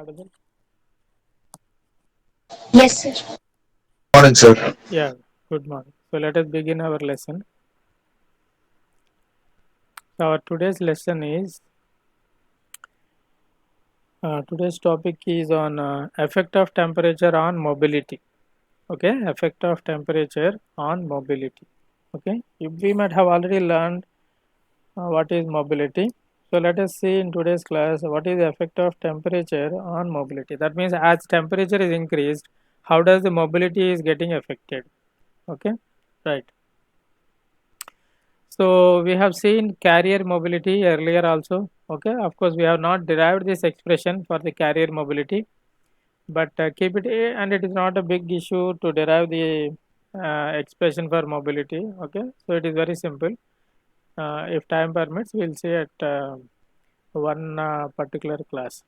audible? Yes, sir. Morning, sir. Yeah, good morning. So let us begin our lesson. So our today's lesson is today's topic is on effect of temperature on mobility. Okay, effect of temperature on mobility. Okay, we might have already learned what is mobility. So let us see in today's class what is the effect of temperature on mobility. That means as temperature is increased, how does the mobility is getting affected? Okay, right. So we have seen carrier mobility earlier also. Okay, of course we have not derived this expression for the carrier mobility, but keep it and it is not a big issue to derive the expression for mobility. Okay, so it is very simple. If time permits, we'll see at one particular class.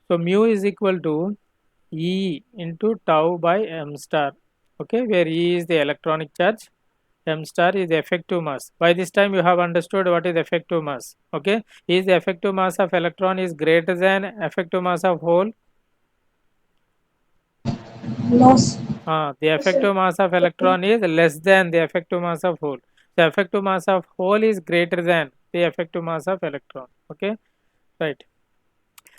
So mu is equal to E into tau by m star. Okay, where E is the electronic charge, m star is the effective mass. By this time, you have understood what is effective mass. Okay, is the effective mass of electron is greater than effective mass of hole? No, sir. The effective mass of electron is less than the effective mass of hole. The effective mass of hole is greater than the effective mass of electron. Okay, right.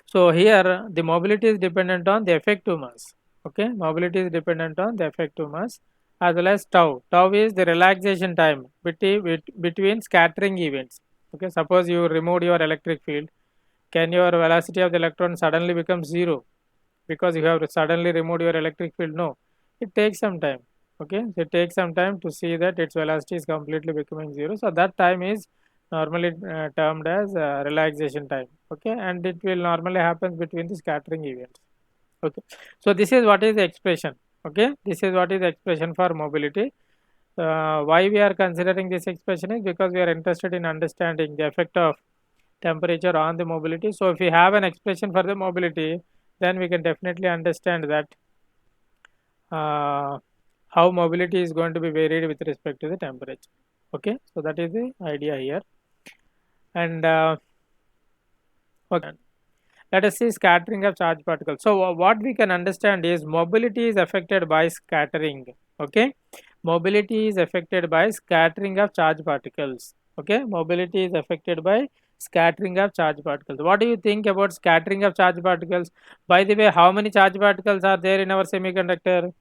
So here the mobility is dependent on the effective mass. Okay, mobility is dependent on the effective mass as well as tau. Tau is the relaxation time between scattering events. Okay, suppose you removed your electric field, can your velocity of the electron suddenly become zero because you have suddenly removed your electric field? No, it takes some time. Okay, so it takes some time to see that its velocity is completely becoming zero. So that time is normally termed as relaxation time. Okay, and it will normally happen between the scattering events. Okay, so this is what is the expression. Okay, this is what is the expression for mobility. Why we are considering this expression is because we are interested in understanding the effect of temperature on the mobility. So if we have an expression for the mobility, then we can definitely understand that uh, how mobility is going to be varied with respect to the temperature. Okay, so that is the idea here. And okay, let us see scattering of charge particles. So what we can understand is mobility is affected by scattering. Okay, mobility is affected by scattering of charge particles. Okay, mobility is affected by scattering of charge particles. What do you think about scattering of charge particles? By the way, how many charge particles are there in our semiconductor?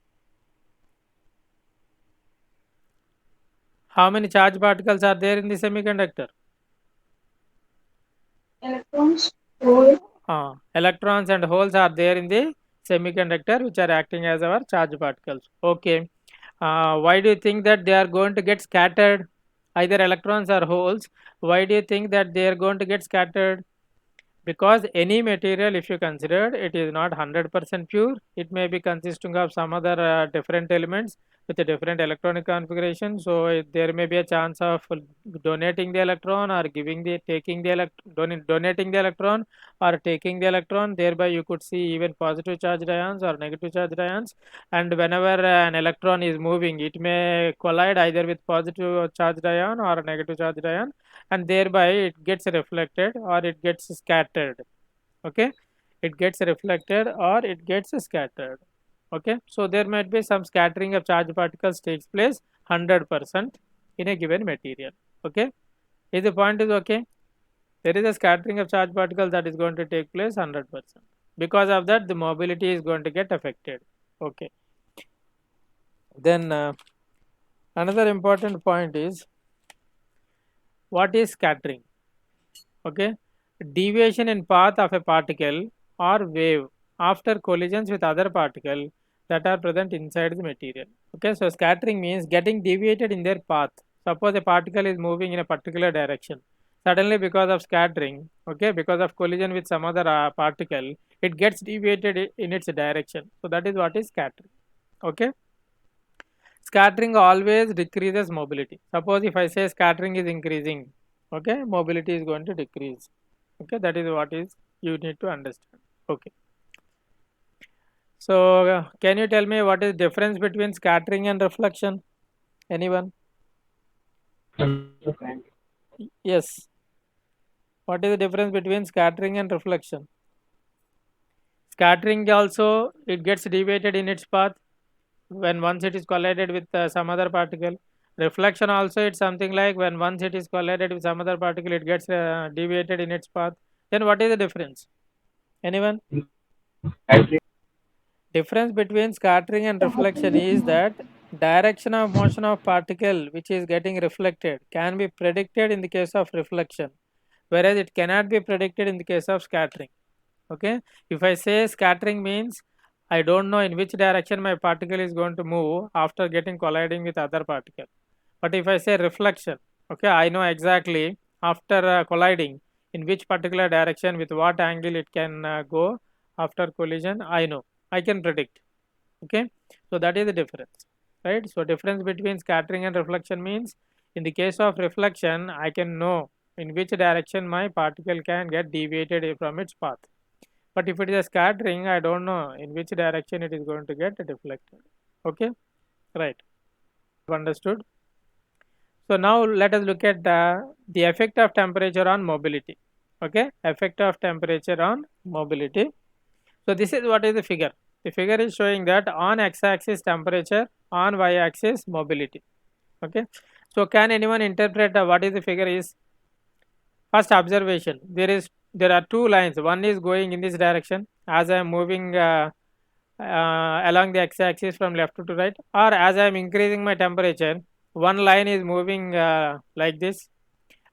How many charge particles are there in the semiconductor? Electrons, hole, Electrons and holes are there in the semiconductor, which are acting as our charge particles. Okay. Why do you think that they are going to get scattered? Either electrons or holes. Why do you think that they are going to get scattered? Because any material, if you consider, it is not 100% pure. It may be consisting of some other different elements with a different electronic configuration. So there may be a chance of donating the electron or giving the taking the donating the electron or taking the electron. Thereby you could see even positive charged ions or negative charged ions. And whenever an electron is moving, it may collide either with positive charged ion or a negative charged ion, and thereby it gets reflected or it gets scattered. Okay, it gets reflected or it gets scattered. Okay, so there might be some scattering of charge particles takes place 100% in a given material. Okay, is the point is okay? There is a scattering of charge particles that is going to take place 100%. Because of that, the mobility is going to get affected. Okay, then another important point is what is scattering? Okay, deviation in path of a particle or wave after collisions with other particle that are present inside the material. Okay, so scattering means getting deviated in their path. Suppose a particle is moving in a particular direction, suddenly because of scattering, okay, because of collision with some other particle, it gets deviated in its direction. So that is what is scattering. Okay, scattering always decreases mobility. Suppose if I say scattering is increasing, okay, mobility is going to decrease. Okay, that is what is you need to understand. Okay, so can you tell me what is difference between scattering and reflection? Anyone? Yes, what is the difference between scattering and reflection? Scattering also, it gets deviated in its path when once it is collided with some other particle. Reflection also, it's something like when once it is collided with some other particle, it gets deviated in its path. Then what is the difference? Anyone? Difference between scattering and reflection is that direction of motion of particle which is getting reflected can be predicted in the case of reflection, whereas it cannot be predicted in the case of scattering. Okay, if I say scattering means I don't know in which direction my particle is going to move after getting colliding with other particle. But if I say reflection, okay, I know exactly after colliding in which particular direction with what angle it can go after collision. I can predict. Okay, so that is the difference, right? So difference between scattering and reflection means in the case of reflection I can know in which direction my particle can get deviated from its path. But if it is a scattering, I don't know in which direction it is going to get deflected. Okay, right, understood. So now let us look at the effect of temperature on mobility. Okay, effect of temperature on mobility. So this is what is the figure. The figure is showing that on x-axis temperature, on y-axis mobility. Okay, so can anyone interpret what is the figure is? First observation, there are two lines. One is going in this direction as I am moving along the x-axis from left to right, or as I am increasing my temperature, one line is moving like this,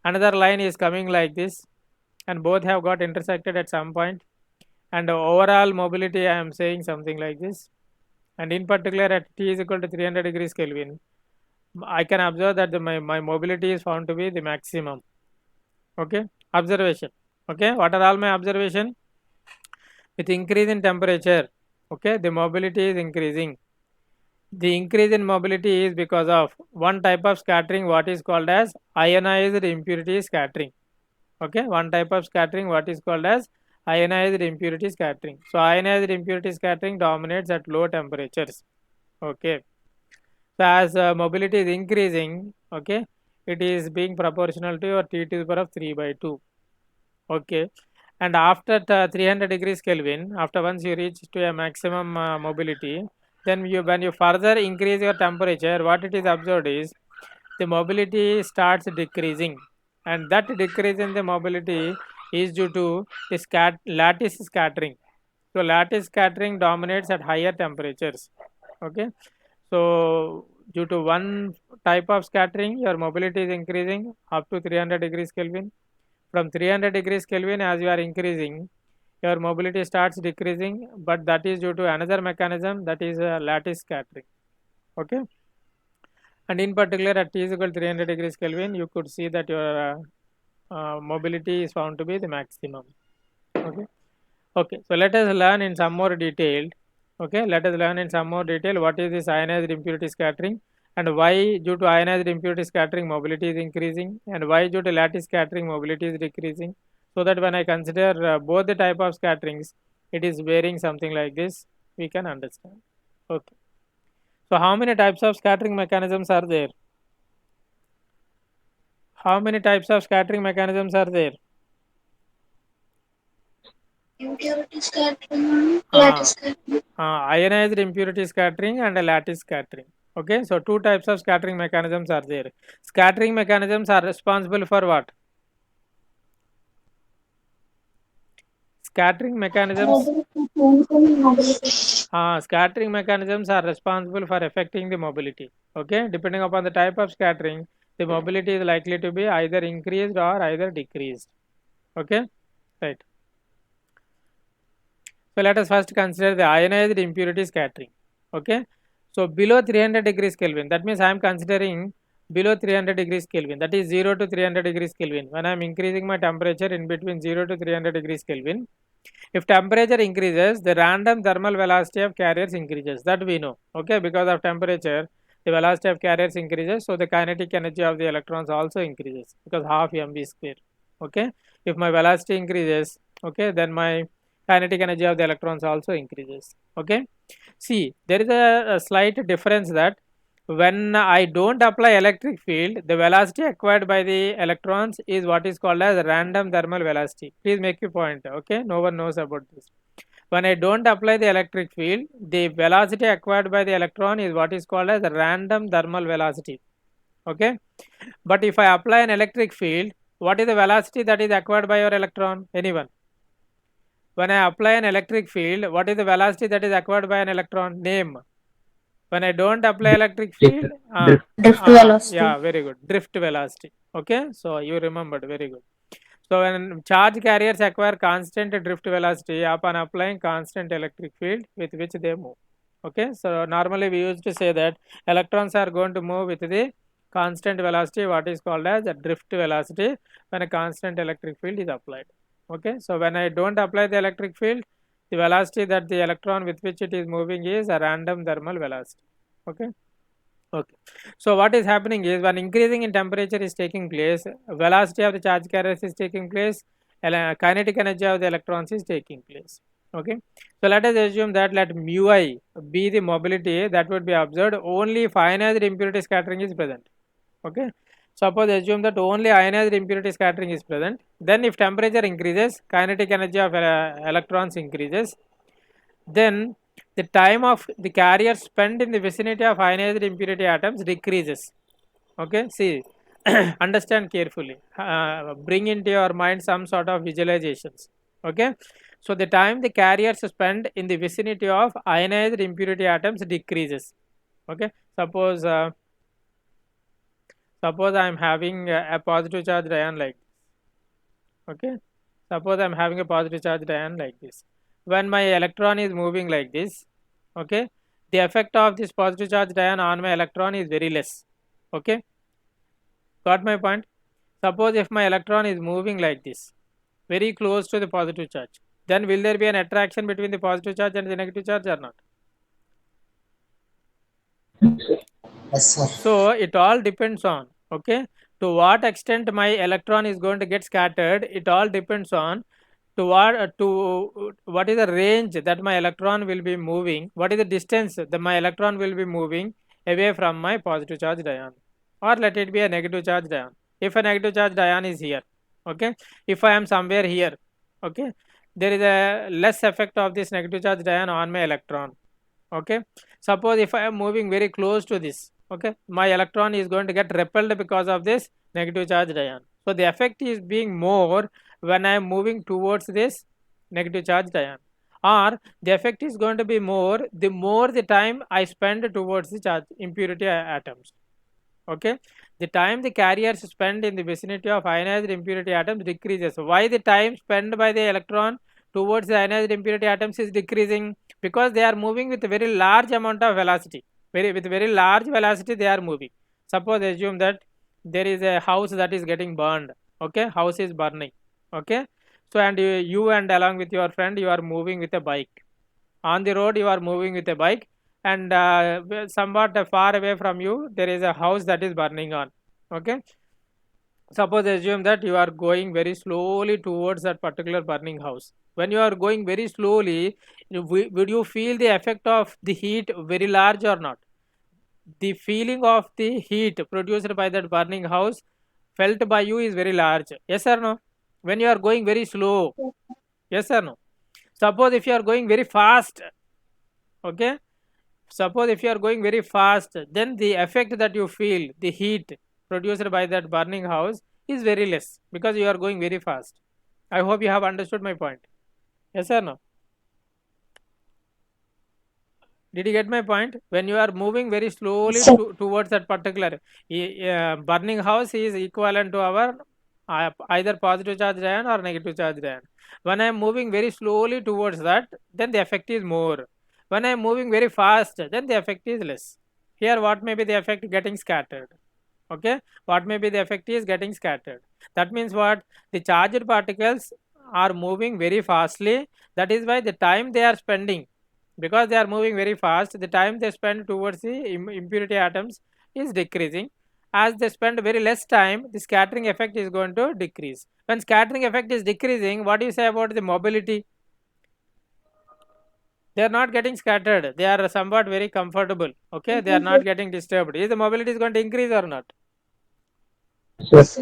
another line is coming like this, and both have got intersected at some point, and overall mobility I am saying something like this, and in particular at T is equal to 300 degrees Kelvin, I can observe that my mobility is found to be the maximum. Okay, observation. Okay, what are all my observation? With increase in temperature, okay, the mobility is increasing. The increase in mobility is because of one type of scattering, what is called as ionized impurity scattering. Okay, one type of scattering, what is called as ionized impurity scattering. So ionized impurity scattering dominates at low temperatures. Okay, so as mobility is increasing, okay, it is being proportional to your T to the power of 3/2. Okay, and after 300 degrees Kelvin, after once you reach to a maximum mobility, then when you further increase your temperature, what it is observed is the mobility starts decreasing, and that decrease in the mobility is due to the lattice scattering. So lattice scattering dominates at higher temperatures. Okay, so due to one type of scattering, your mobility is increasing up to 300 degrees Kelvin. From 300 degrees Kelvin, as you are increasing, your mobility starts decreasing, but that is due to another mechanism, that is lattice scattering. Okay, and in particular at T is equal to 300 degrees Kelvin, you could see that your mobility is found to be the maximum. Okay, okay, so let us learn in some more detail. Okay, let us learn in some more detail what is this ionized impurity scattering, and why due to ionized impurity scattering mobility is increasing, and why due to lattice scattering mobility is decreasing, so that when I consider both the type of scatterings, it is varying something like this, we can understand. Okay, so how many types of scattering mechanisms are there? How many types of scattering mechanisms are there? Impurity scattering, lattice scattering. Ionized impurity scattering and a lattice scattering. Okay, so two types of scattering mechanisms are there. Scattering mechanisms are responsible for what? Scattering mechanisms. Scattering mechanisms are responsible for affecting the mobility. Okay, depending upon the type of scattering, the mobility is likely to be either increased or either decreased. Okay, right. So let us first consider the ionized impurity scattering. Okay, so below 300 degrees Kelvin, that means I am considering below 300 degrees Kelvin, that is 0 to 300 degrees Kelvin. When I am increasing my temperature in between 0 to 300 degrees Kelvin, if temperature increases, the random thermal velocity of carriers increases. That we know. Okay, because of temperature, the velocity of carriers increases, so the kinetic energy of the electrons also increases because half mv square. Okay, if my velocity increases, okay, then my kinetic energy of the electrons also increases. Okay, see, there is a slight difference that when I don't apply electric field, the velocity acquired by the electrons is what is called as random thermal velocity. Please make your point. Okay, no one knows about this. When I don't apply the electric field, the velocity acquired by the electron is what is called as random thermal velocity. Okay, but if I apply an electric field, what is the velocity that is acquired by your electron? Anyone? When I apply an electric field, what is the velocity that is acquired by an electron? Name. When I don't apply electric field, Drift velocity. yeah, very good. Drift velocity. Okay, so you remembered, very good. So when charge carriers acquire constant drift velocity upon applying constant electric field with which they move. Okay, so normally we used to say that electrons are going to move with the constant velocity, what is called as a drift velocity, when a constant electric field is applied. Okay, so when I don't apply the electric field, the velocity that the electron with which it is moving is a random thermal velocity. Okay. Okay. So what is happening is, when increasing in temperature is taking place, velocity of the charge carriers is taking place, kinetic energy of the electrons is taking place. Okay. So let us assume that let mu I be the mobility that would be observed only if ionized impurity scattering is present. Okay. Suppose assume that only ionized impurity scattering is present. Then if temperature increases, kinetic energy of electrons increases. Then the time of the carrier spent in the vicinity of ionized impurity atoms decreases. Okay, see, understand carefully. Bring into your mind some sort of visualizations. Okay, so the time the carriers spend in the vicinity of ionized impurity atoms decreases. Okay, suppose I am having a positive charged ion like this. Okay, suppose I am having a positive charged ion like this. When my electron is moving like this, okay, the effect of this positive charged ion on my electron is very less. Okay, got my point? Suppose if my electron is moving like this, very close to the positive charge, then will there be an attraction between the positive charge and the negative charge or not? Yes, sir. So it all depends on, okay, to what extent my electron is going to get scattered. It all depends on to what is the range that my electron will be moving, what is the distance that my electron will be moving away from my positive charged ion, or let it be a negative charged ion. If a negative charged ion is here, okay, if I am somewhere here, okay, there is a less effect of this negative charged ion on my electron. Okay, suppose if I am moving very close to this, okay, my electron is going to get repelled because of this negative charged ion. So the effect is being more when I am moving towards this negative charged ion, or the effect is going to be more the time I spend towards the charge impurity atoms. Okay, the time the carriers spend in the vicinity of ionized impurity atoms decreases. Why the time spent by the electron towards the ionized impurity atoms is decreasing? Because they are moving with a very large amount of velocity. With very large velocity they are moving. Suppose assume that there is a house that is getting burned. Okay, house is burning. Okay, so and you and along with your friend you are moving with a bike. On the road you are moving with a bike, and somewhat far away from you there is a house that is burning on. Okay, suppose assume that you are going very slowly towards that particular burning house. When you are going very slowly, would you feel the effect of the heat very large or not? The feeling of the heat produced by that burning house felt by you is very large. Yes or no? When you are going very slow. Yes or no? Suppose if you are going very fast, okay, suppose if you are going very fast, then the effect that you feel, the heat produced by that burning house is very less because you are going very fast. I hope you have understood my point. Yes or no? Did you get my point? When you are moving very slowly Sir. towards that particular burning house is equivalent to our either positive charge ion or negative charge ion. When I am moving very slowly towards that, then the effect is more. When I am moving very fast, then the effect is less. Here, what may be the effect? Getting scattered. Okay, what may be the effect is getting scattered. That means what? The charged particles are moving very fastly. That is why the time they are spending, because they are moving very fast, the time they spend towards the impurity atoms is decreasing. As they spend very less time, the scattering effect is going to decrease. When scattering effect is decreasing, what do you say about the mobility? They are not getting scattered, they are somewhat very comfortable. Okay, they are not getting disturbed. Is the mobility is going to increase or not? Yes.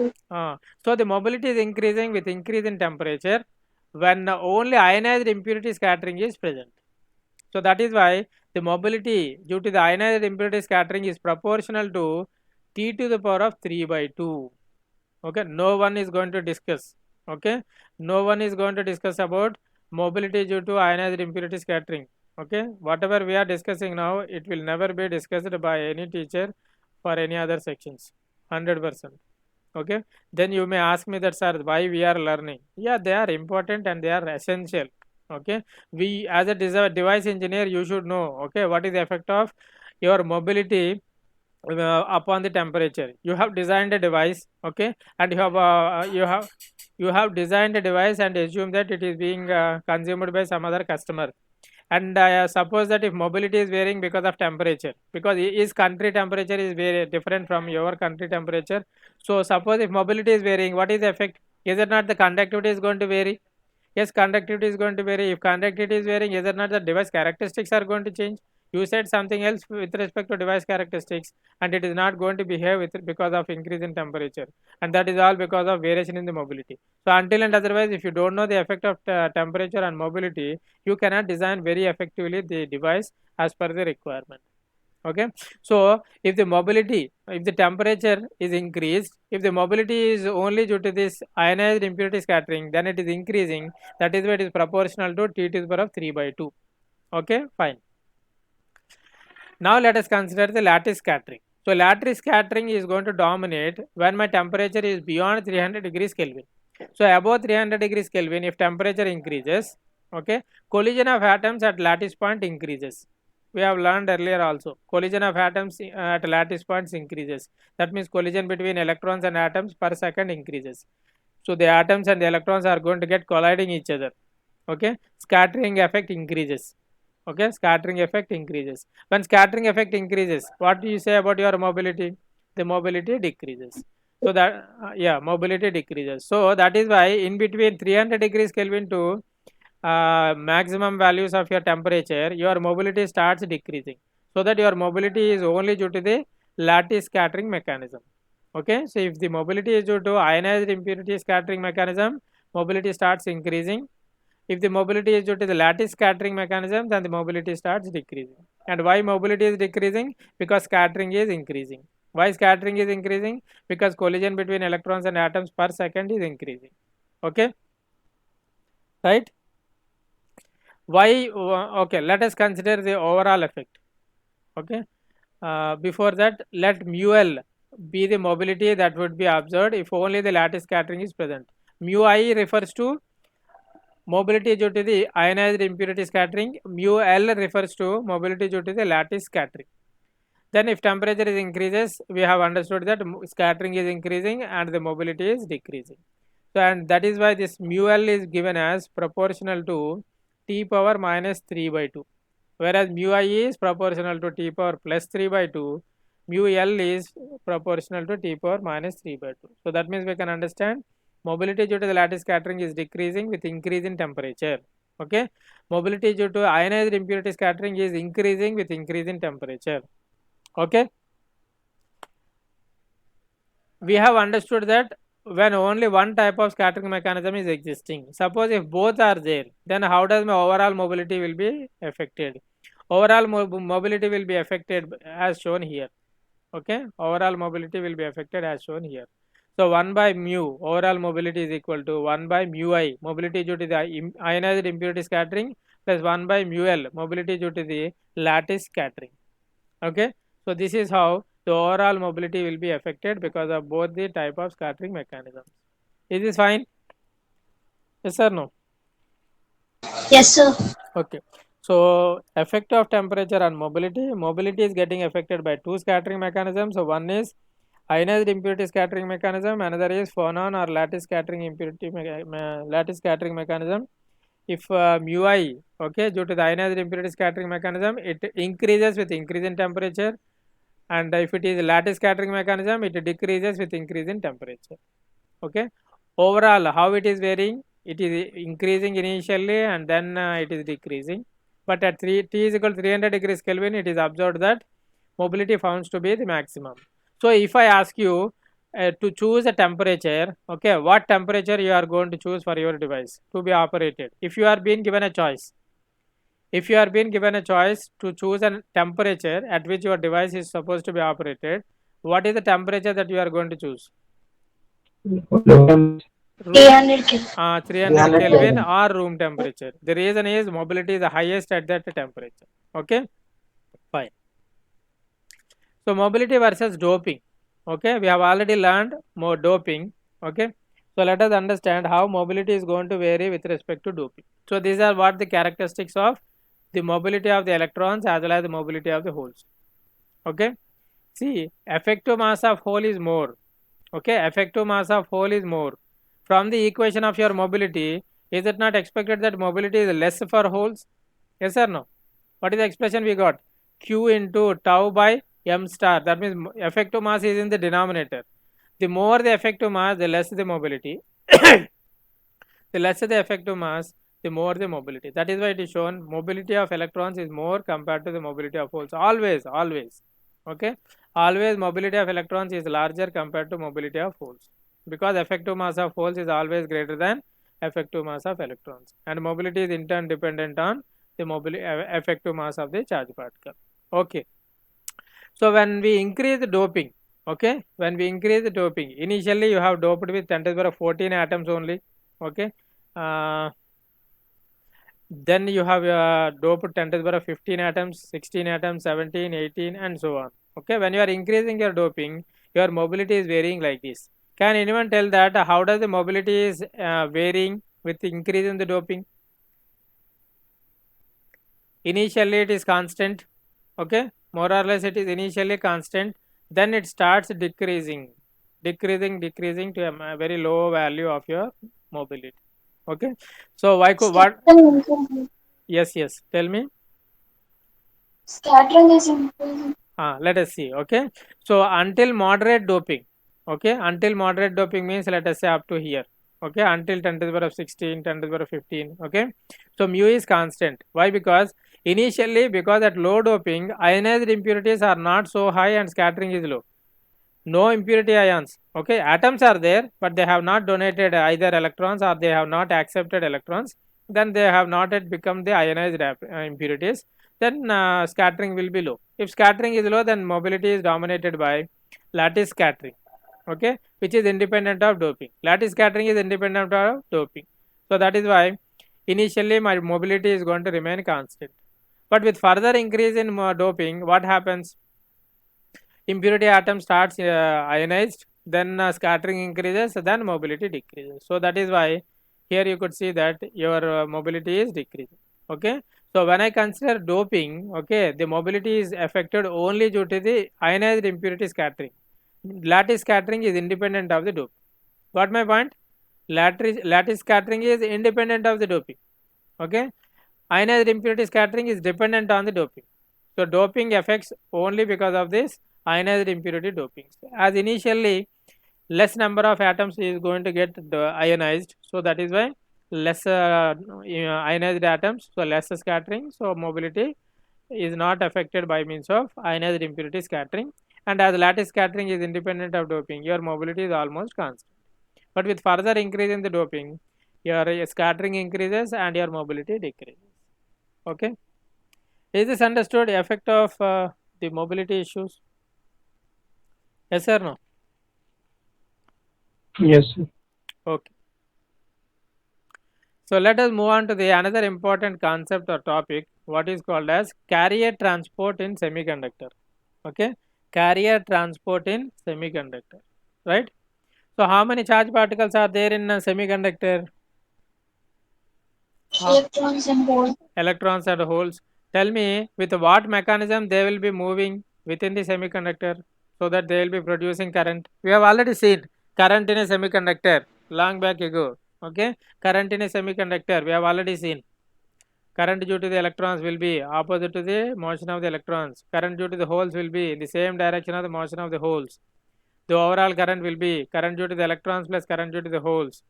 So the mobility is increasing with increase in temperature. when only ionized impurity scattering is present. So that is why the mobility due to the ionized impurity scattering is proportional to T to the power of 3 by 2. Okay, no one is going to discuss. Okay, no one is going to discuss about mobility due to ionized impurity scattering. Okay, whatever we are discussing now, it will never be discussed by any teacher for any other sections. 100%. Okay, then you may ask me that, sir, why we are learning? Yeah, they are important and they are essential. Okay, we as a device engineer, you should know, okay, what is the effect of your mobility upon the temperature. You have designed a device, okay, and you have designed a device and assume that it is being consumed by some other customer. And suppose that if mobility is varying because of temperature, because his country temperature is very different from your country temperature. So suppose if mobility is varying, what is the effect? Is it not the conductivity is going to vary? Yes, conductivity is going to vary. If conductivity is varying, is it not the device characteristics are going to change? You said something else with respect to device characteristics, and it is not going to behave with because of increase in temperature, and that is all because of variation in the mobility. So until and otherwise, if you don't know the effect of temperature and mobility, you cannot design very effectively the device as per the requirement. Okay, so if the mobility, if the temperature is increased, if the mobility is only due to this ionized impurity scattering, then it is increasing. That is why it is proportional to T to the power of 3 by 2. Okay, fine. Now let us consider the lattice scattering. So lattice scattering is going to dominate when my temperature is beyond 300 degrees Kelvin. So above 300 degrees Kelvin, if temperature increases, okay, collision of atoms at lattice point increases. We have learned earlier also, collision of atoms at lattice points increases. That means collision between electrons and atoms per second increases. So the atoms and the electrons are going to get colliding each other. Okay, scattering effect increases. Okay, scattering effect increases. When scattering effect increases, what do you say about your mobility? The mobility decreases. So that yeah, mobility decreases. So that is why in between 300 degrees Kelvin to maximum values of your temperature, your mobility starts decreasing. So that your mobility is only due to the lattice scattering mechanism. Okay, so if the mobility is due to ionized impurity scattering mechanism, mobility starts increasing. If the mobility is due to the lattice scattering mechanism, then the mobility starts decreasing. And why mobility is decreasing? Because scattering is increasing. Why scattering is increasing? Because collision between electrons and atoms per second is increasing. Okay, right? Why? Okay, let us consider the overall effect. Okay, before that, let mu L be the mobility that would be observed if only the lattice scattering is present. Mu I refers to mobility due to the ionized impurity scattering. Mu L refers to mobility due to the lattice scattering. Then if temperature is increases, we have understood that scattering is increasing and the mobility is decreasing. So and that is why this mu L is given as proportional to T power minus 3 by 2. Whereas mu I is proportional to T power plus 3 by 2. Mu L is proportional to T power minus 3 by 2. So that means we can understand mobility due to the lattice scattering is decreasing with increase in temperature. Okay, mobility due to ionized impurity scattering is increasing with increase in temperature. Okay, we have understood that when only one type of scattering mechanism is existing. Suppose if both are there, then how does my overall mobility will be affected? Overall mobility will be affected as shown here. Okay, overall mobility will be affected as shown here. So 1 by mu overall mobility is equal to 1 by mu I, mobility due to the ionized impurity scattering, plus 1 by mu L, mobility due to the lattice scattering. Okay, so this is how the overall mobility will be affected because of both the type of scattering mechanisms. Is this fine? Yes or no? Yes, sir. Okay, so effect of temperature on mobility. Mobility is getting affected by two scattering mechanisms. So one is ionized impurity scattering mechanism, another is phonon or lattice scattering lattice scattering mechanism. If mu I, okay, due to the ionized impurity scattering mechanism, it increases with increase in temperature, and if it is lattice scattering mechanism, it decreases with increase in temperature. Okay, overall how it is varying? It is increasing initially and then it is decreasing, but at T is equal to 300 degrees Kelvin, it is observed that mobility found to be the maximum. So if I ask you to choose a temperature, okay, what temperature you are going to choose for your device to be operated. If you are being given a choice, if you are being given a choice to choose a temperature at which your device is supposed to be operated, what is the temperature that you are going to choose? Room, 300 K. 300 300 Kelvin Kelvin. or room temperature. The reason is mobility is the highest at that temperature. Okay, fine. So mobility versus doping. Okay, we have already learned more doping. Okay, so let us understand how mobility is going to vary with respect to doping. So these are what the characteristics of the mobility of the electrons as well as the mobility of the holes. Okay, see, effective mass of hole is more. Okay, effective mass of hole is more. From the equation of your mobility, is it not expected that mobility is less for holes? Yes or no? What is the expression we got? Q into tau by m star. That means effective mass is in the denominator. The more the effective mass, the less the mobility. The lesser the effective mass, the more the mobility. That is why it is shown mobility of electrons is more compared to the mobility of holes. Always, always. Okay, always mobility of electrons is larger compared to mobility of holes, because effective mass of holes is always greater than effective mass of electrons, and mobility is in turn dependent on the mobility effective mass of the charge particle. Okay, so when we increase the doping, okay, when we increase the doping, initially you have doped with 10 to the power of 14 atoms only. Okay, then you have doped 10 to the power of 15 atoms, 16 atoms, 17, 18 and so on. Okay, when you are increasing your doping, your mobility is varying like this. Can anyone tell that how does the mobility is varying with increase in the doping? Initially it is constant, okay, more or less it is initially constant, then it starts decreasing decreasing to a very low value of your mobility. Okay, so why could what? Scattering increasing. Yes, tell me. Scattering is increasing. Let us see. Okay, so until moderate doping, okay, until moderate doping means let us say up to here. Okay, until 10 to the power of 16, 10 to the power of 15. Okay, so mu is constant. Why? Because initially, because at low doping, ionized impurities are not so high and scattering is low. No impurity ions. Okay, atoms are there, but they have not donated either electrons or they have not accepted electrons. Then they have not yet become the ionized impurities. Then scattering will be low. If scattering is low, then mobility is dominated by lattice scattering. Okay, which is independent of doping. Lattice scattering is independent of doping. So that is why initially my mobility is going to remain constant. But with further increase in doping, what happens? Impurity atom starts ionized, then scattering increases, then mobility decreases. So that is why here you could see that your mobility is decreasing. Okay, so when I consider doping, okay, the mobility is affected only due to the ionized impurity scattering. Lattice scattering is independent of the doping. Got my point? Lattice scattering is independent of the doping. Okay, ionized impurity scattering is dependent on the doping. So doping affects only because of this ionized impurity doping. As initially less number of atoms is going to get ionized, so that is why less ionized atoms, so less scattering, so mobility is not affected by means of ionized impurity scattering. And as lattice scattering is independent of doping, your mobility is almost constant. But with further increase in the doping, your scattering increases and your mobility decreases. Okay, is this understood? Effect of the mobility issues? Yes or no? Yes, sir. Okay. So let us move on to the another important concept or topic, what is called as carrier transport in semiconductor. Okay, carrier transport in semiconductor, right? So how many charge particles are there in a semiconductor? Electrons and holes. Electrons and holes. Tell me with what mechanism they will be moving within the semiconductor so that they will be producing current. We have already seen current in a semiconductor long back ago. Okay, current in a semiconductor we have already seen. Current due to the electrons will be opposite to the motion of the electrons. Current due to the holes will be in the same direction of the motion of the holes. The overall current will be current due to the electrons plus current due to the holes.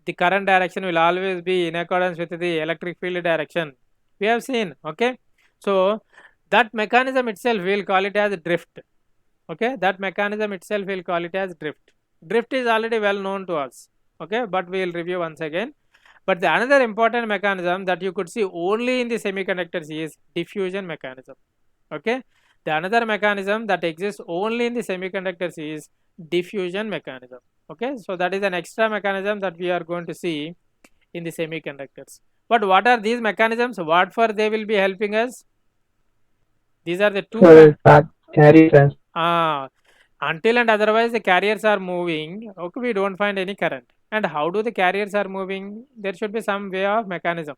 The current direction will always be in accordance with the electric field direction. We have seen, okay. So that mechanism itself we will call it as drift. Okay, that mechanism itself we will call it as drift. Drift is already well known to us, okay, but we will review once again. But the another important mechanism that you could see only in the semiconductors is diffusion mechanism, okay. The another mechanism that exists only in the semiconductors is diffusion mechanism, okay. So that is an extra mechanism that we are going to see in the semiconductors. But what are these mechanisms? What for they will be helping us? These are the two carry trans. Until and otherwise the carriers are moving, okay, we don't find any current. And how do the carriers are moving? There should be some way of mechanism.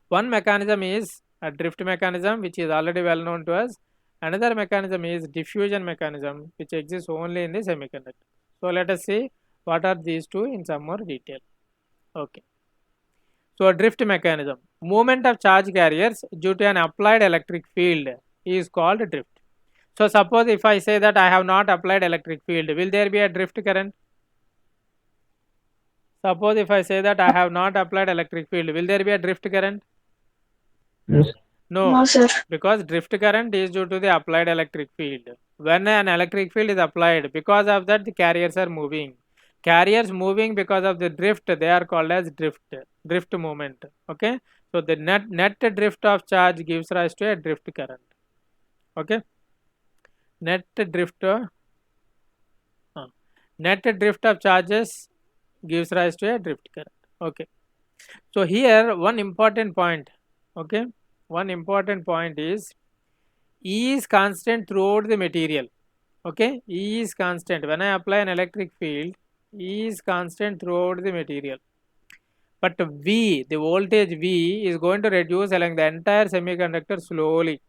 One mechanism is a drift mechanism, which is already well known to us. Another mechanism is diffusion mechanism, which exists only in the semiconductor. So let us see what are these two in some more detail. Okay. So a drift mechanism, movement of charge carriers due to an applied electric field is called drift. So suppose if I say that I have not applied electric field, will there be a drift current? Suppose if I say that I have not applied electric field, will there be a drift current? Yes. No, No, sir. because drift current is due to the applied electric field. When an electric field is applied, because of that the carriers are moving. Carriers moving because of the drift, they are called as drift movement. Okay, so the net drift of charge gives rise to a drift current. Okay, net drift of charges gives rise to a drift current. Okay, so here one important point. Okay, one important point is E is constant throughout the material. Okay, E is constant. When I apply an electric field, E is constant throughout the material. But V, the voltage V is going to reduce along the entire semiconductor slowly.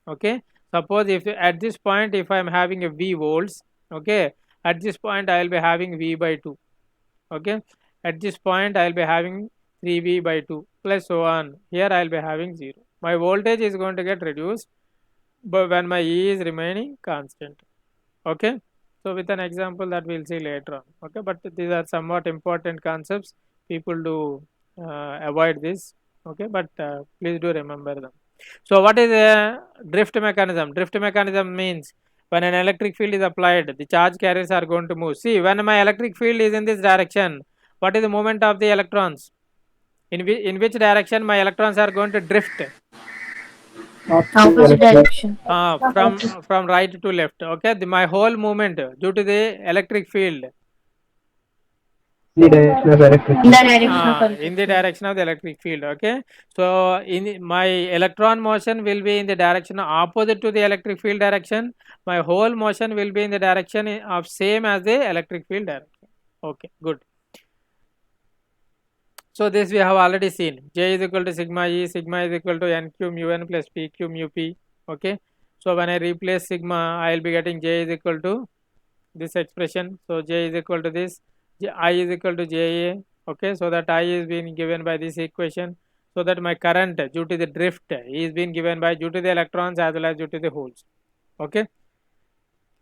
Okay, suppose if at this point if I am having a V volts, okay, at this point I will be having V by 2. Okay, at this point I will be having 3V by 2 plus so on. Here I will be having 0. My voltage is going to get reduced, but when my E is remaining constant. Okay, so with an example that we will see later on. Okay, but these are somewhat important concepts. People do avoid this. Okay, but please do remember them. So what is a drift mechanism? Drift mechanism means when an electric field is applied, the charge carriers are going to move. See, when my electric field is in this direction, what is the movement of the electrons? In which direction my electrons are going to drift? Opposite direction. From right to left. Okay, my whole movement due to the electric field The direction of electric. in the direction of the electric field. Okay, so in my electron motion will be in the direction opposite to the electric field direction. My whole motion will be in the direction of same as the electric field direction. Okay, good. So this we have already seen. J is equal to sigma E, sigma is equal to NQ mu N plus PQ mu P. Okay, so when I replace sigma, I will be getting J is equal to this expression. So J is equal to this, I is equal to JA. Okay, so that I is being given by this equation. So that my current due to the drift is being given by due to the electrons as well as due to the holes. Okay,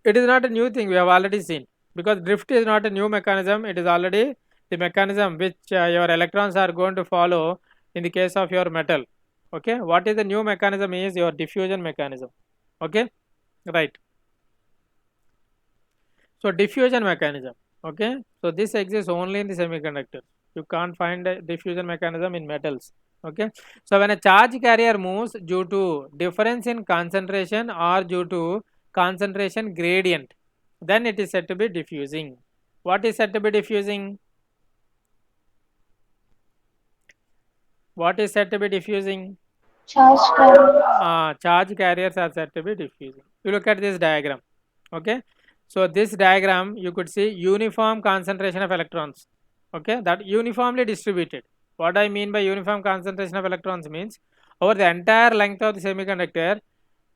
it is not a new thing, we have already seen, because drift is not a new mechanism. It is already the mechanism which your electrons are going to follow in the case of your metal. Okay, what is the new mechanism is your diffusion mechanism. Okay, right. So diffusion mechanism. Okay, so this exists only in the semiconductor. You can't find a diffusion mechanism in metals. Okay, so when a charge carrier moves due to difference in concentration or due to concentration gradient, then it is said to be diffusing. What is said to be diffusing? What is said to be diffusing? Charge carrier. Charge carriers are said to be diffusing. You look at this diagram. Okay, so this diagram you could see uniform concentration of electrons. Okay, that uniformly distributed. What I mean by uniform concentration of electrons means over the entire length of the semiconductor,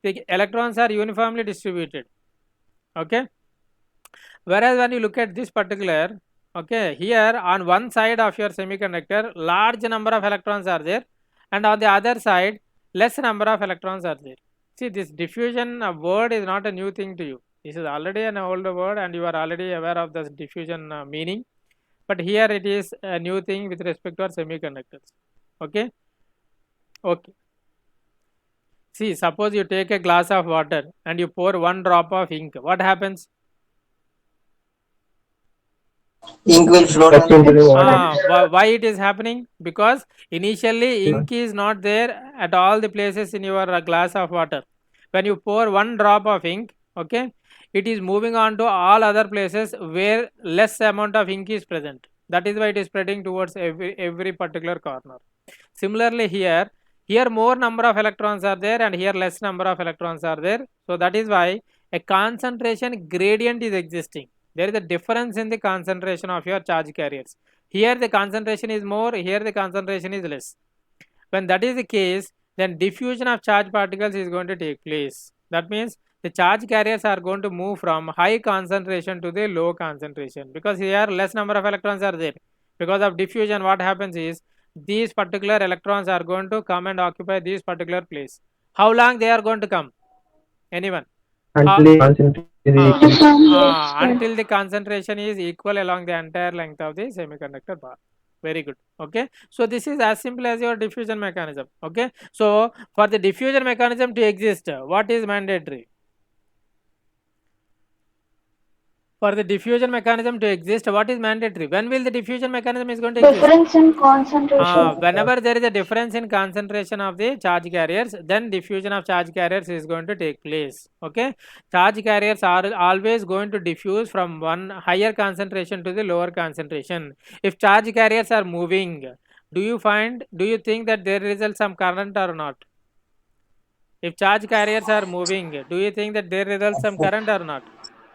the electrons are uniformly distributed. Okay, whereas when you look at this particular, okay, here on one side of your semiconductor, large number of electrons are there, and on the other side, less number of electrons are there. See, this diffusion word is not a new thing to you. This is already an older word, and you are already aware of this diffusion meaning. But here it is a new thing with respect to our semiconductors. Okay. Okay. See, suppose you take a glass of water and you pour one drop of ink. What happens? Ink will float Flush on into the the water. Why it is happening? Because initially ink is not there at all the places in your glass of water. When you pour one drop of ink, okay, it is moving on to all other places where less amount of ink is present. That is why it is spreading towards every particular corner. Similarly here more number of electrons are there and here less number of electrons are there. So that is why a concentration gradient is existing. There is a difference in the concentration of your charge carriers. Here the concentration is more, here the concentration is less. When that is the case, then diffusion of charge particles is going to take place. That means the charge carriers are going to move from high concentration to the low concentration, because here less number of electrons are there. Because of diffusion, what happens is these particular electrons are going to come and occupy this particular place. How long they are going to come? Anyone? Until the concentration is equal. Until the concentration is equal along the entire length of the semiconductor bar. Very good. Okay, so this is as simple as your diffusion mechanism. Okay, so for the diffusion mechanism to exist, what is mandatory? For the diffusion mechanism to exist, what is mandatory? When will the diffusion mechanism is going to exist? Difference in concentration. Whenever there is a difference in concentration of the charge carriers, then diffusion of charge carriers is going to take place. Okay, charge carriers are always going to diffuse from one higher concentration to the lower concentration. If charge carriers are moving, do you think that there results some current or not? If charge carriers are moving, do you think that there results some current or not?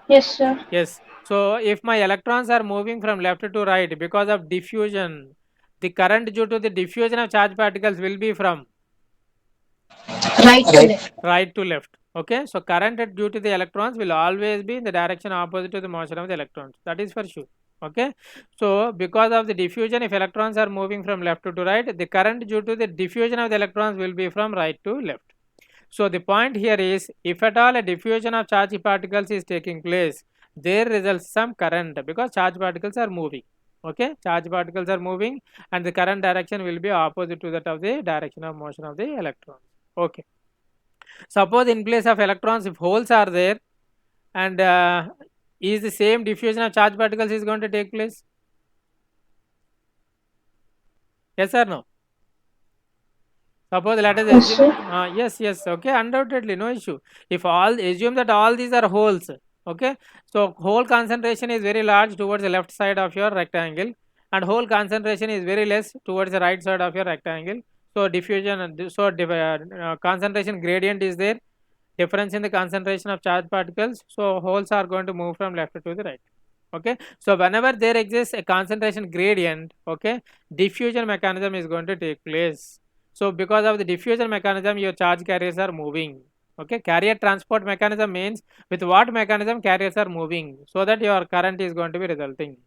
Yes, sir. Yes. So if my electrons are moving from left to right because of diffusion, the current due to the diffusion of charge particles will be from Right to left. right to left. Okay, so current due to the electrons will always be in the direction opposite to the motion of the electrons. That is for sure. Okay, so because of the diffusion, if electrons are moving from left to right, the current due to the diffusion of the electrons will be from right to left. So the point here is, if at all a diffusion of charge particles is taking place, there results some current, because charge particles are moving. Okay, charge particles are moving and the current direction will be opposite to that of the direction of motion of the electrons. Okay, suppose in place of electrons, if holes are there, and is the same diffusion of charge particles is going to take place? Yes or no? Suppose let us assume, yes, okay, undoubtedly, no issue. If assume that all these are holes, okay, so hole concentration is very large towards the left side of your rectangle, and hole concentration is very less towards the right side of your rectangle. So diffusion, concentration gradient is there, difference in the concentration of charge particles. So holes are going to move from left to the right. Okay, so whenever there exists a concentration gradient, okay, diffusion mechanism is going to take place. So because of the diffusion mechanism, your charge carriers are moving. Okay, carrier transport mechanism means with what mechanism carriers are moving, so that your current is going to be resulting.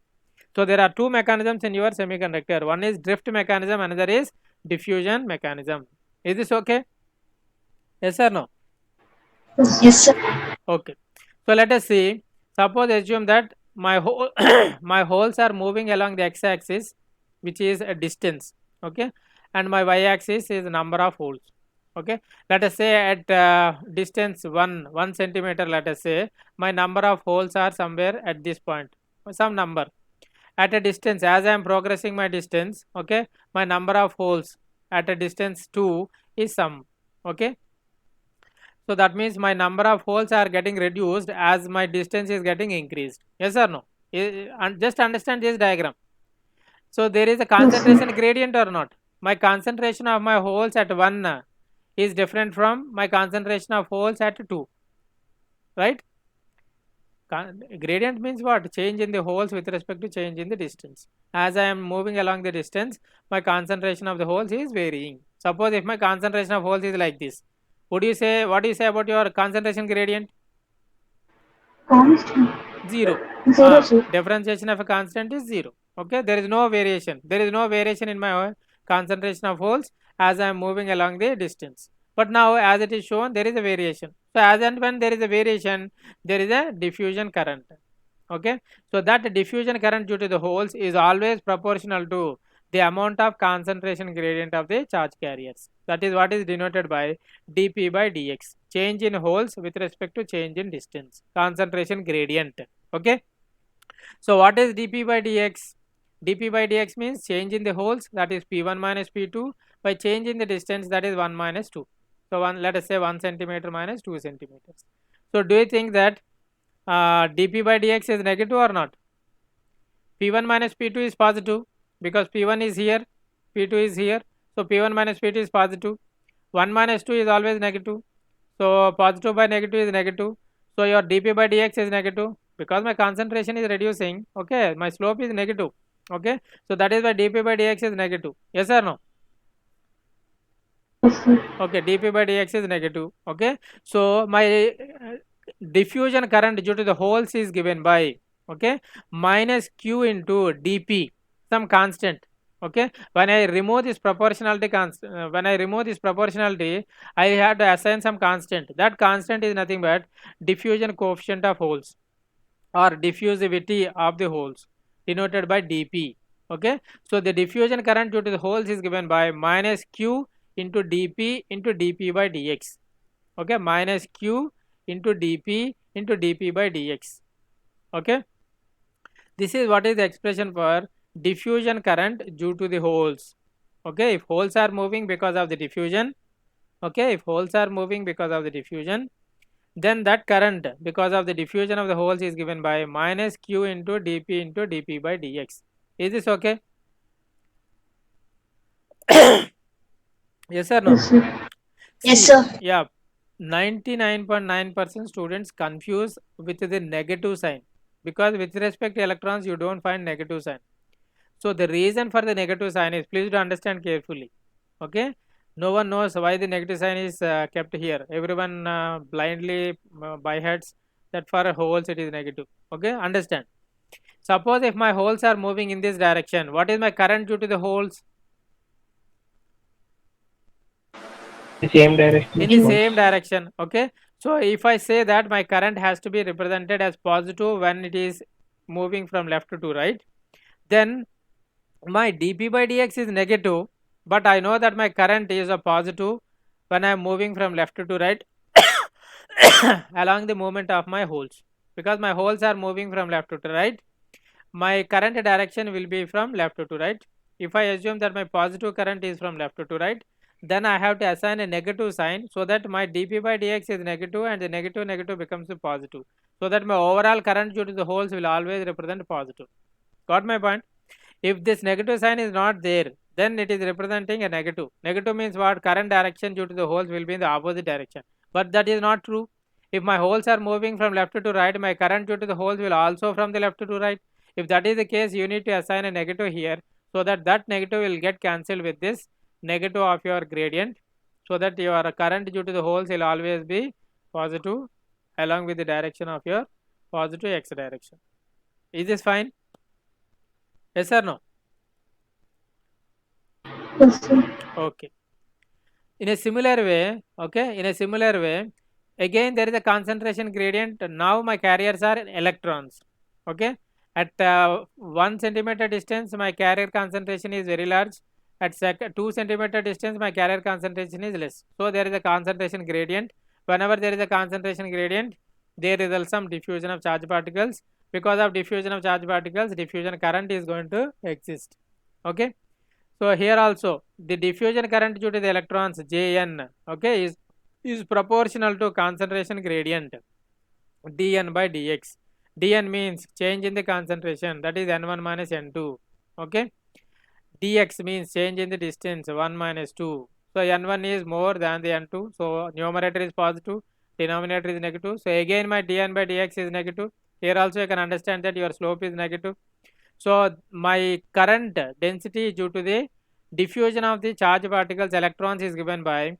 So there are two mechanisms in your semiconductor. One is drift mechanism, another is diffusion mechanism. Is this okay? Yes or no? Yes, sir. Okay, so let us see. Suppose assume that my whole my holes are moving along the x-axis, which is a distance. Okay, and my y-axis is number of holes. Okay, let us say at distance 1 centimeter, let us say my number of holes are somewhere at this point, some number. At a distance, as I am progressing my distance, okay, my number of holes at a distance 2 is some. Okay, so that means my number of holes are getting reduced as my distance is getting increased. Yes or no? And just understand this diagram. So there is a concentration gradient or not? My concentration of my holes at 1 is different from my concentration of holes at 2. Right? Gradient means what? Change in the holes with respect to change in the distance. As I am moving along the distance, my concentration of the holes is varying. Suppose if my concentration of holes is like this, what do you say about your concentration gradient? Constant. 0. Zero, sir. Differentiation of a constant is 0. Okay, there is no variation. There is no variation in my concentration of holes as I am moving along the distance. But now as it is shown, there is a variation. So as and when there is a variation, there is a diffusion current. Okay, so that diffusion current due to the holes is always proportional to the amount of concentration gradient of the charge carriers. That is what is denoted by dP by dx, change in holes with respect to change in distance, concentration gradient. Okay, So what is dp by dx? Dp by dx means change in the holes, that is p1 minus p2, by change in the distance, that is 1 minus 2. So let us say 1 centimeter minus 2 centimeters. So do you think that dp by dx is negative or not? P1 minus P2 is positive because P1 is here, P2 is here. So P1 minus P2 is positive. 1 minus 2 is always negative. So positive by negative is negative. So your dp by dx is negative because my concentration is reducing. Okay, my slope is negative. Okay, so that is why dp by dx is negative. Yes or no? Yes, sir. Okay, dp by dx is negative. Okay, so my diffusion current due to the holes is given by, okay, minus q into dp, some constant. Okay, when I remove this proportionality I have to assign some constant. That constant is nothing but diffusion coefficient of holes or diffusivity of the holes, denoted by dp. Okay, so the diffusion current due to the holes is given by minus q into dp by dx. Okay, minus q into dp by dx. Okay, this is what is the expression for diffusion current due to the holes. Okay, if holes are moving because of the diffusion, okay, if holes are moving because of the diffusion, then that current because of the diffusion of the holes is given by minus q into dp by dx. Is this okay? Yes or no? Yes, sir. Yes, See, sir. yeah, 99.9% students confuse with the negative sign, because with respect to electrons you don't find negative sign. So the reason for the negative sign is, please do understand carefully. Okay, no one knows why the negative sign is kept here. Everyone blindly by heads that for holes it is negative. Okay, understand. Suppose if my holes are moving in this direction, what is my current due to the holes? The same direction. In the same direction. Okay, so if I say that my current has to be represented as positive when it is moving from left to right, then my dp by dx is negative, but I know that my current is a positive when I am moving from left to right along the movement of my holes, because my holes are moving from left to right. My current direction will be from left to right. If I assume that my positive current is from left to right, then I have to assign a negative sign so that my dp by dx is negative and the negative becomes a positive, so that my overall current due to the holes will always represent positive. Got my point? If this negative sign is not there, then it is representing a negative. Negative means what? Current direction due to the holes will be in the opposite direction. But that is not true. If my holes are moving from left to right, my current due to the holes will also from the left to right. If that is the case, you need to assign a negative here, so that negative will get cancelled with this negative of your gradient, so that your current due to the holes will always be positive along with the direction of your positive x direction. Is this fine? Yes or no? Yes, sir. Okay. In a similar way, okay, in a similar way, again there is a concentration gradient. Now my carriers are electrons. Okay, at 1 centimeter distance, my carrier concentration is very large. At 2 centimeter distance, my carrier concentration is less. So there is a concentration gradient. Whenever there is a concentration gradient, there results some diffusion of charge particles. Because of diffusion of charge particles, diffusion current is going to exist. Okay. So here also the diffusion current due to the electrons Jn, okay, is proportional to concentration gradient dn by dx. Dn means change in the concentration, that is n1 minus n2. Okay, dx means change in the distance, 1 minus 2. So n1 is more than the n2, so numerator is positive, denominator is negative. So again my dn by dx is negative. Here also you can understand that your slope is negative. So my current density due to the diffusion of the charge particles electrons is given by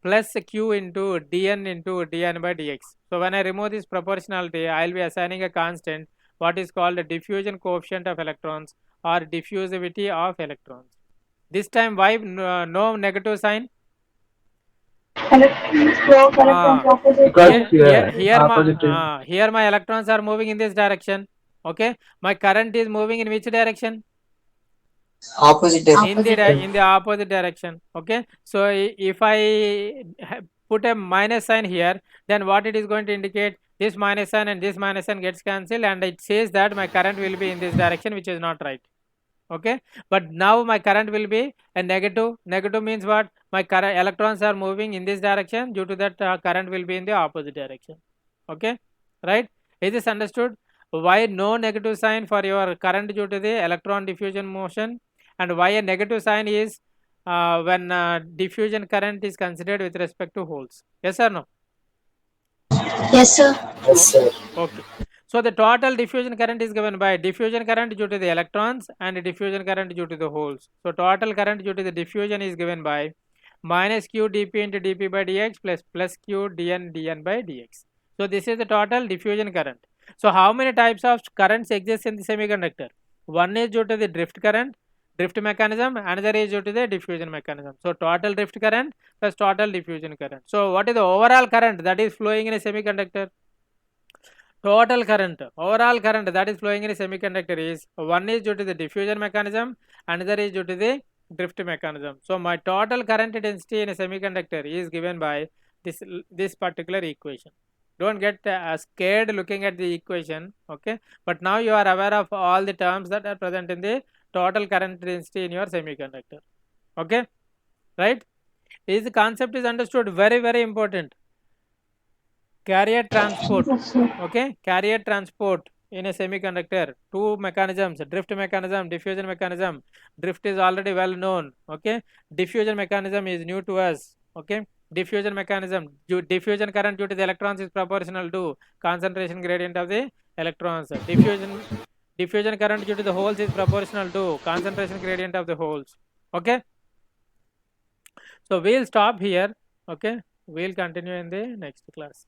plus q into dn by dx. So when I remove this proportionality, I will be assigning a constant, what is called the diffusion coefficient of electrons or diffusivity of electrons. This time why no negative sign? Electrons flow, electrons opposite. Because Here my electrons are moving in this direction. Okay, my current is moving in which direction? Opposite direction. In the opposite direction. Okay, so if I put a minus sign here, then what it is going to indicate? This minus sign and this minus sign gets cancelled, and it says that my current will be in this direction, which is not right. Okay, but now my current will be a negative. Negative means what? My current electrons are moving in this direction, due to that current will be in the opposite direction. Okay, right? Is this understood? Why no negative sign for your current due to the electron diffusion motion, and why a negative sign is when diffusion current is considered with respect to holes? Yes or no? Yes, sir. Yes, sir. Okay. So the total diffusion current is given by diffusion current due to the electrons and diffusion current due to the holes. So total current due to the diffusion is given by minus q dp into dp by dx plus q dn by dx. So this is the total diffusion current. So how many types of currents exist in the semiconductor? One is due to the drift mechanism, another is due to the diffusion mechanism. So total drift current plus total diffusion current. So what is the overall current that is flowing in a semiconductor? Total current, overall current that is flowing in a semiconductor is, one is due to the diffusion mechanism, another is due to the drift mechanism. So my total current density in a semiconductor is given by this particular equation. Don't get scared looking at the equation, okay? But now you are aware of all the terms that are present in the total current density in your semiconductor. Okay, right? This concept is understood, very, very important. Carrier transport. Yes, sir. Okay, carrier transport in a semiconductor, two mechanisms, drift mechanism, diffusion mechanism. Drift is already well known. Okay, diffusion mechanism is new to us. Okay, diffusion mechanism, diffusion current due to the electrons is proportional to concentration gradient of the electrons. Diffusion current due to the holes is proportional to concentration gradient of the holes. Okay, so we'll stop here. Okay, we'll continue in the next class.